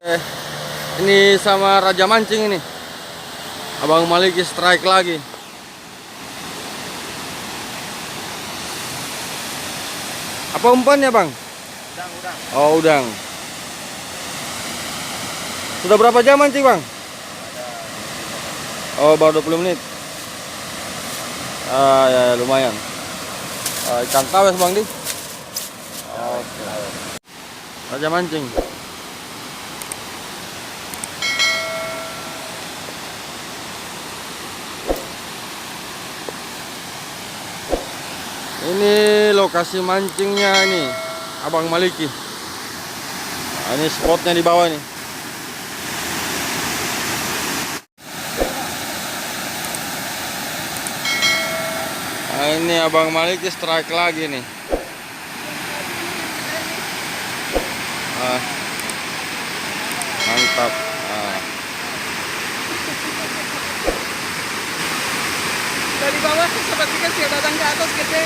Ini sama Raja Mancing ini. Abang Maliki strike lagi. Apa umpannya, Bang? Udang. Oh, udang. Sudah berapa jam mancing, Bang? Oh, baru 20 menit. Ya, lumayan. Ikan tawes, Bang, di. Oke. Raja Mancing. Ini lokasi mancingnya ini, Abang Maliki. Nah, ini spotnya di bawah nih. Nah, ini Abang Maliki strike lagi nih. Mantap. Dari bawah seperti kecil datang ke atas gede.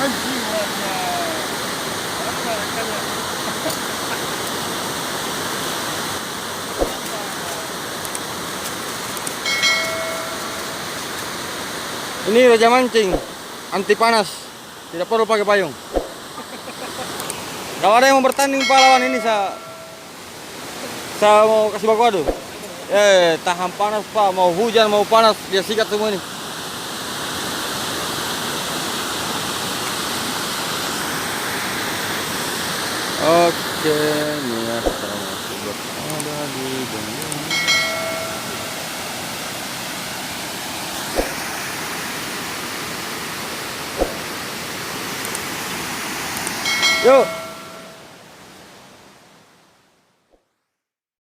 Anjing warna. Ini Raja Mancing, anti panas, tidak perlu pakai payung. Kalau ada yang mau bertanding pahlawan ini, saya mau kasih baku adu. Tahan panas, Pak. Mau hujan mau panas, dia sikat semua ini. Oke, nih ya, ada di yuk.